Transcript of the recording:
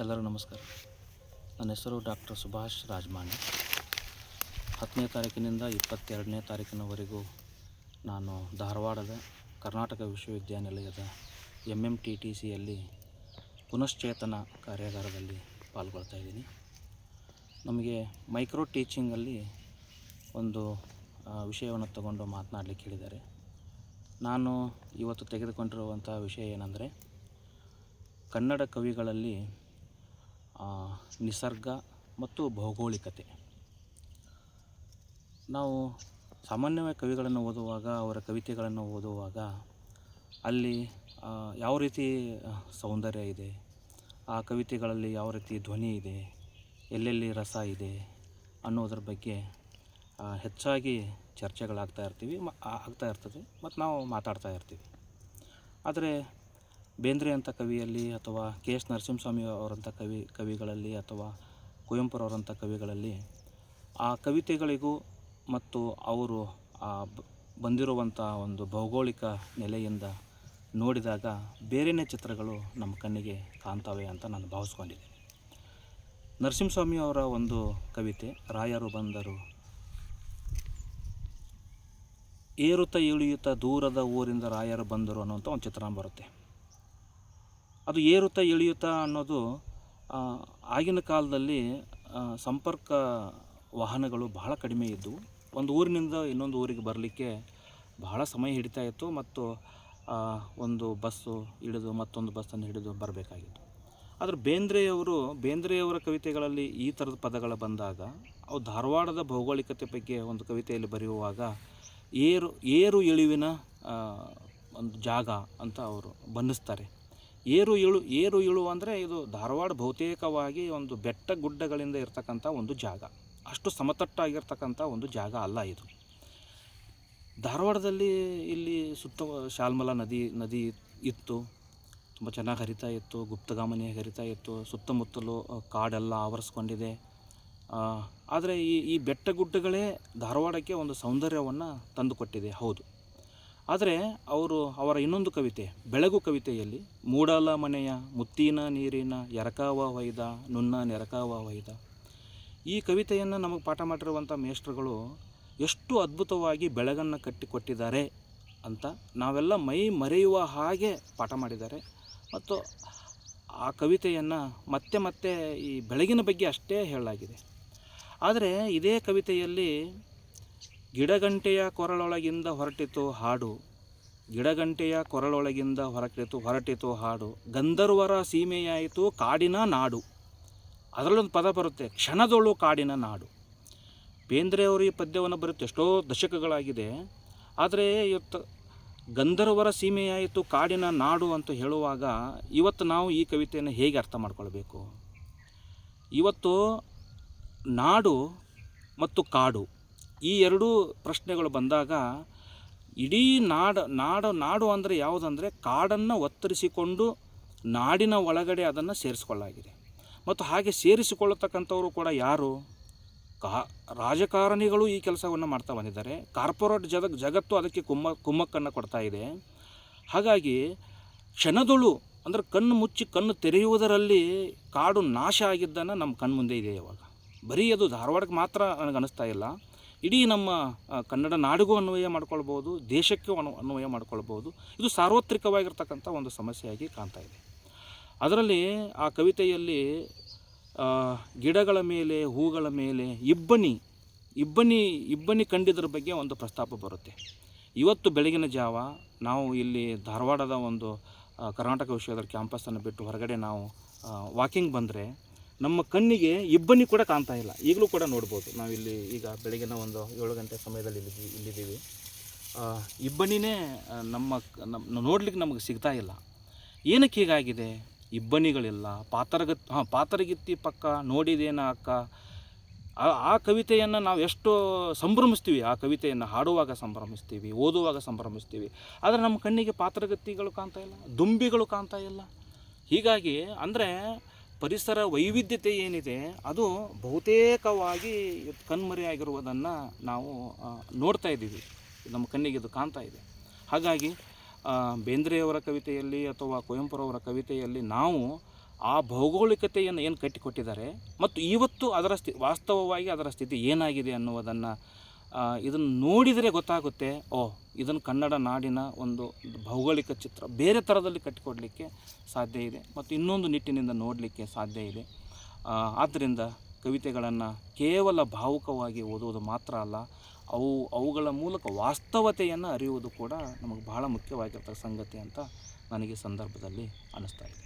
ಎಲ್ಲರೂ ನಮಸ್ಕಾರ. ನನ್ನ ಹೆಸರು ಡಾಕ್ಟರ್ ಸುಭಾಷ್ ರಾಜಮಾಣಿ. 10ನೇ ತಾರೀಕಿನಿಂದ 22ನೇ ತಾರೀಕಿನವರೆಗೂ ನಾನು ಧಾರವಾಡದ ಕರ್ನಾಟಕ ವಿಶ್ವವಿದ್ಯಾನಿಲಯದ MMTTCಯಲ್ಲಿ ಪುನಶ್ಚೇತನ ಕಾರ್ಯಾಗಾರದಲ್ಲಿ ಪಾಲ್ಗೊಳ್ತಾ ಇದ್ದೀನಿ. ನಮಗೆ ಮೈಕ್ರೋ ಟೀಚಿಂಗಲ್ಲಿ ಒಂದು ವಿಷಯವನ್ನು ತಗೊಂಡು ಮಾತನಾಡಲಿಕ್ಕೆ ಹೇಳಿದ್ದಾರೆ. ನಾನು ಇವತ್ತು ತೆಗೆದುಕೊಂಡಿರುವಂಥ ವಿಷಯ ಏನಂದರೆ, ಕನ್ನಡ ಕವಿಗಳಲ್ಲಿ ನಿಸರ್ಗ ಮತ್ತು ಭೌಗೋಳಿಕತೆ. ನಾವು ಸಾಮಾನ್ಯವಾಗಿ ಕವಿಗಳನ್ನು ಓದುವಾಗ, ಅವರ ಕವಿತೆಗಳನ್ನು ಓದುವಾಗ ಅಲ್ಲಿ ಯಾವ ರೀತಿ ಸೌಂದರ್ಯ ಇದೆ, ಆ ಕವಿತೆಗಳಲ್ಲಿ ಯಾವ ರೀತಿ ಧ್ವನಿ ಇದೆ, ಎಲ್ಲೆಲ್ಲಿ ರಸ ಇದೆ ಅನ್ನೋದ್ರ ಬಗ್ಗೆ ಹೆಚ್ಚಾಗಿ ಚರ್ಚೆಗಳಾಗ್ತಾ ಇರ್ತದೆ ಮತ್ತು ನಾವು ಮಾತಾಡ್ತಾ ಇರ್ತೀವಿ. ಆದರೆ ಬೇಂದ್ರೆ ಅಂಥ ಕವಿಯಲ್ಲಿ ಅಥವಾ KS ನರಸಿಂಹಸ್ವಾಮಿ ಅವರಂಥ ಕವಿಗಳಲ್ಲಿ ಅಥವಾ ಕುವೆಂಪುರವರಂಥ ಕವಿಗಳಲ್ಲಿ ಆ ಕವಿತೆಗಳಿಗೂ ಮತ್ತು ಅವರು ಬಂದಿರುವಂಥ ಒಂದು ಭೌಗೋಳಿಕ ನೆಲೆಯಿಂದ ನೋಡಿದಾಗ ಬೇರೆಯೇ ಚಿತ್ರಗಳು ನಮ್ಮ ಕಣ್ಣಿಗೆ ಕಾಣ್ತವೆ ಅಂತ ನಾನು ಭಾವಿಸ್ಕೊಂಡಿದ್ದೆ. ನರಸಿಂಹಸ್ವಾಮಿ ಅವರ ಒಂದು ಕವಿತೆ ರಾಯರು ಬಂದರು, ಏರುತ್ತಾ ಇಳಿಯುತ್ತಾ ದೂರದ ಊರಿಂದ ರಾಯರು ಬಂದರು ಅನ್ನೋಂಥ ಒಂದು ಚಿತ್ರಣ ಬರುತ್ತೆ. ಅದು ಏರುತ್ತಾ ಇಳಿಯುತ್ತಾ ಅನ್ನೋದು ಆಗಿನ ಕಾಲದಲ್ಲಿ ಸಂಪರ್ಕ ವಾಹನಗಳು ಬಹಳ ಕಡಿಮೆ ಇದ್ದವು. ಒಂದು ಊರಿನಿಂದ ಇನ್ನೊಂದು ಊರಿಗೆ ಬರಲಿಕ್ಕೆ ಬಹಳ ಸಮಯ ಹಿಡಿತಾ ಇತ್ತು ಮತ್ತು ಒಂದು ಬಸ್ಸು ಹಿಡಿದು ಮತ್ತೊಂದು ಬಸ್ಸನ್ನು ಹಿಡಿದು ಬರಬೇಕಾಗಿತ್ತು. ಆದರೆ ಬೇಂದ್ರೆಯವರ ಕವಿತೆಗಳಲ್ಲಿ ಈ ಥರದ ಪದಗಳು ಬಂದಾಗ, ಅವು ಧಾರವಾಡದ ಭೌಗೋಳಿಕತೆ ಬಗ್ಗೆ ಒಂದು ಕವಿತೆಯಲ್ಲಿ ಬರೆಯುವಾಗ ಏರು ಇಳಿವಿನ ಒಂದು ಜಾಗ ಅಂತ ಅವರು ಬಣ್ಣಿಸ್ತಾರೆ. ಏರು ಇಳು ಅಂದರೆ ಇದು ಧಾರವಾಡ ಬಹುತೇಕವಾಗಿ ಒಂದು ಬೆಟ್ಟ ಗುಡ್ಡಗಳಿಂದ ಇರ್ತಕ್ಕಂಥ ಒಂದು ಜಾಗ, ಅಷ್ಟು ಸಮತಟ್ಟಾಗಿರ್ತಕ್ಕಂಥ ಒಂದು ಜಾಗ ಅಲ್ಲ ಇದು. ಧಾರವಾಡದಲ್ಲಿ ಇಲ್ಲಿ ಸುತ್ತ ಶಾಲ್ಮಲಾ ನದಿ ಇತ್ತು, ತುಂಬ ಚೆನ್ನಾಗಿ ಹರಿತಾ ಇತ್ತು, ಗುಪ್ತಗಾಮಿನಿ ಹರಿತಾ ಇತ್ತು, ಸುತ್ತಮುತ್ತಲು ಕಾಡೆಲ್ಲ ಆವರಿಸ್ಕೊಂಡಿದೆ. ಆದರೆ ಈ ಬೆಟ್ಟ ಗುಡ್ಡಗಳೇ ಧಾರವಾಡಕ್ಕೆ ಒಂದು ಸೌಂದರ್ಯವನ್ನು ತಂದುಕೊಟ್ಟಿದೆ, ಹೌದು. ಆದರೆ ಅವರ ಇನ್ನೊಂದು ಕವಿತೆ ಬೆಳಗು ಕವಿತೆಯಲ್ಲಿ ಮೂಡಲ ಮನೆಯ ಮುತ್ತಿನ ನೀರಿನ ಎರಕಾವ ಹೊಯ್ದ ನುನ್ನ ನೆರಕಾವ ಹೊಯ್ದ, ಈ ಕವಿತೆಯನ್ನು ನಮಗೆ ಪಾಠ ಮಾಡಿರುವಂಥ ಮೇಷ್ಟ್ರುಗಳು ಎಷ್ಟು ಅದ್ಭುತವಾಗಿ ಬೆಳಗನ್ನು ಕಟ್ಟಿಕೊಟ್ಟಿದ್ದಾರೆ ಅಂತ ನಾವೆಲ್ಲ ಮೈ ಮರೆಯುವ ಹಾಗೆ ಪಾಠ ಮಾಡಿದ್ದಾರೆ. ಮತ್ತು ಆ ಕವಿತೆಯನ್ನು ಮತ್ತೆ ಈ ಬೆಳಗಿನ ಬಗ್ಗೆ ಅಷ್ಟೇ ಹೇಳಲಾಗಿದೆ. ಆದರೆ ಇದೇ ಕವಿತೆಯಲ್ಲಿ ಗಿಡಗಂಟೆಯ ಕೊರಳೊಳಗಿಂದ ಹೊರಟಿತು ಹಾಡು, ಗಿಡಗಂಟೆಯ ಕೊರಳೊಳಗಿಂದ ಹೊರಟಿತು ಹಾಡು, ಗಂಧರ್ವರ ಸೀಮೆಯಾಯಿತು ಕಾಡಿನ ನಾಡು. ಅದರಲ್ಲೊಂದು ಪದ ಬರುತ್ತೆ, ಕ್ಷಣದೊಳು ಕಾಡಿನ ನಾಡು. ಬೇಂದ್ರೆಯವರು ಈ ಪದ್ಯವನ್ನು ಬರುತ್ತೆ ಎಷ್ಟೋ ದಶಕಗಳಾಗಿದೆ. ಆದರೆ ಇವತ್ತು ಗಂಧರ್ವರ ಸೀಮೆಯಾಯಿತು ಕಾಡಿನ ನಾಡು ಅಂತ ಹೇಳುವಾಗ ಇವತ್ತು ನಾವು ಈ ಕವಿತೆಯನ್ನು ಹೇಗೆ ಅರ್ಥ ಮಾಡ್ಕೊಳ್ಬೇಕು? ಇವತ್ತು ನಾಡು ಮತ್ತು ಕಾಡು ಈ ಎರಡೂ ಪ್ರಶ್ನೆಗಳು ಬಂದಾಗ, ಇಡೀ ನಾಡು ಅಂದರೆ ಯಾವುದಂದರೆ ಕಾಡನ್ನು ಒತ್ತರಿಸಿಕೊಂಡು ನಾಡಿನ ಒಳಗಡೆ ಅದನ್ನು ಸೇರಿಸ್ಕೊಳ್ಳಾಗಿದೆ. ಮತ್ತು ಹಾಗೆ ಸೇರಿಸಿಕೊಳ್ಳತಕ್ಕಂಥವರು ಕೂಡ ಯಾರು? ರಾಜಕಾರಣಿಗಳು ಈ ಕೆಲಸವನ್ನು ಮಾಡ್ತಾ ಬಂದಿದ್ದಾರೆ. ಕಾರ್ಪೊರೇಟ್ ಜಗತ್ತು ಅದಕ್ಕೆ ಕುಮ್ಮಕ್ಕನ್ನು ಕೊಡ್ತಾ ಇದೆ. ಹಾಗಾಗಿ ಕ್ಷಣದೊಳು ಅಂದರೆ ಕಣ್ಣು ಮುಚ್ಚಿ ಕಣ್ಣು ತೆರೆಯುವುದರಲ್ಲಿ ಕಾಡು ನಾಶ ಆಗಿದ್ದನ್ನು ನಮ್ಮ ಕಣ್ಮುಂದೆ ಇದೆ. ಇವಾಗ ಬರೀ ಅದು ಧಾರವಾಡಕ್ಕೆ ಮಾತ್ರ ನನಗನ್ನಿಸ್ತಾ ಇಲ್ಲ, ಇಡೀ ನಮ್ಮ ಕನ್ನಡ ನಾಡಿಗೂ ಅನ್ವಯ ಮಾಡ್ಕೊಳ್ಬೋದು, ದೇಶಕ್ಕೆ ಅನ್ವಯ ಮಾಡ್ಕೊಳ್ಬೋದು. ಇದು ಸಾರ್ವತ್ರಿಕವಾಗಿರ್ತಕ್ಕಂಥ ಒಂದು ಸಮಸ್ಯೆಯಾಗಿ ಕಾಣ್ತಾ ಇದೆ. ಅದರಲ್ಲಿ ಆ ಕವಿತೆಯಲ್ಲಿ ಗಿಡಗಳ ಮೇಲೆ ಹೂಗಳ ಮೇಲೆ ಇಬ್ಬನಿ ಕಂಡಿದ್ರ ಬಗ್ಗೆ ಒಂದು ಪ್ರಸ್ತಾಪ ಬರುತ್ತೆ. ಇವತ್ತು ಬೆಳಗಿನ ಜಾವ ನಾವು ಇಲ್ಲಿ ಧಾರವಾಡದ ಒಂದು ಕರ್ನಾಟಕ ವಿಶ್ವವಿದ್ಯಾಲಯದ ಕ್ಯಾಂಪಸ್ಸನ್ನು ಬಿಟ್ಟು ಹೊರಗಡೆ ನಾವು ವಾಕಿಂಗ್ ಬಂದರೆ ನಮ್ಮ ಕಣ್ಣಿಗೆ ಇಬ್ಬನಿ ಕೂಡ ಕಾಣ್ತಾ ಇಲ್ಲ. ಈಗಲೂ ಕೂಡ ನೋಡ್ಬೋದು, ನಾವಿಲ್ಲಿ ಈಗ ಬೆಳಗಿನ ಒಂದು 7 ಗಂಟೆ ಸಮಯದಲ್ಲಿ ಇಲ್ಲಿದ್ದೀವಿ. ಇಬ್ಬನಿನೇ ನಮ್ಮ ನೋಡ್ಲಿಕ್ಕೆ ನಮಗೆ ಸಿಗ್ತಾ ಇಲ್ಲ. ಏನಕ್ಕೆ ಹೀಗಾಗಿದೆ? ಇಬ್ಬನಿಗಳಿಲ್ಲ. ಪಾತರಗಿತ್ತಿ ಪಕ್ಕ ನೋಡಿದೇನ ಅಕ್ಕ, ಆ ಕವಿತೆಯನ್ನು ನಾವು ಎಷ್ಟು ಸಂಭ್ರಮಿಸ್ತೀವಿ, ಆ ಕವಿತೆಯನ್ನು ಹಾಡುವಾಗ ಸಂಭ್ರಮಿಸ್ತೀವಿ, ಓದುವಾಗ ಸಂಭ್ರಮಿಸ್ತೀವಿ. ಆದರೆ ನಮ್ಮ ಕಣ್ಣಿಗೆ ಪಾತರಗತ್ತಿಗಳು ಕಾಣ್ತಾ ಇಲ್ಲ, ದುಂಬಿಗಳು ಕಾಣ್ತಾ ಇಲ್ಲ. ಹೀಗಾಗಿ ಅಂದರೆ ಪರಿಸರ ವೈವಿಧ್ಯತೆ ಏನಿದೆ ಅದು ಬಹುತೇಕವಾಗಿ ಕಣ್ಮರೆಯಾಗಿರುವುದನ್ನು ನಾವು ನೋಡ್ತಾ ಇದ್ದೀವಿ, ನಮ್ಮ ಕಣ್ಣಿಗೆ ಇದು ಕಾಣ್ತಾ ಇದೆ. ಹಾಗಾಗಿ ಬೇಂದ್ರೆಯವರ ಕವಿತೆಯಲ್ಲಿ ಅಥವಾ ಕುವೆಂಪುರವರ ಕವಿತೆಯಲ್ಲಿ ನಾವು ಆ ಭೌಗೋಳಿಕತೆಯನ್ನು ಏನು ಕಟ್ಟಿಕೊಟ್ಟಿದ್ದಾರೆ ಮತ್ತು ಇವತ್ತು ಅದರ ವಾಸ್ತವವಾಗಿ ಅದರ ಸ್ಥಿತಿ ಏನಾಗಿದೆ ಅನ್ನುವುದನ್ನು ಇದನ್ನು ನೋಡಿದರೆ ಗೊತ್ತಾಗುತ್ತೆ. ಇದನ್ನು ಕನ್ನಡ ನಾಡಿನ ಒಂದು ಭೌಗೋಳಿಕ ಚಿತ್ರ ಬೇರೆ ಥರದಲ್ಲಿ ಕಟ್ಟಿಕೊಡಲಿಕ್ಕೆ ಸಾಧ್ಯ ಇದೆ ಮತ್ತು ಇನ್ನೊಂದು ನಿಟ್ಟಿನಿಂದ ನೋಡಲಿಕ್ಕೆ ಸಾಧ್ಯ ಇದೆ. ಆದ್ದರಿಂದ ಕವಿತೆಗಳನ್ನು ಕೇವಲ ಭಾವುಕವಾಗಿ ಓದುವುದು ಮಾತ್ರ ಅಲ್ಲ, ಅವುಗಳ ಮೂಲಕ ವಾಸ್ತವತೆಯನ್ನು ಅರಿಯುವುದು ಕೂಡ ನಮಗೆ ಬಹಳ ಮುಖ್ಯವಾಗಿರ್ತಕ್ಕ ಸಂಗತಿ ಅಂತ ನನಗೆ ಸಂದರ್ಭದಲ್ಲಿ ಅನ್ನಿಸ್ತಾ ಇದೆ.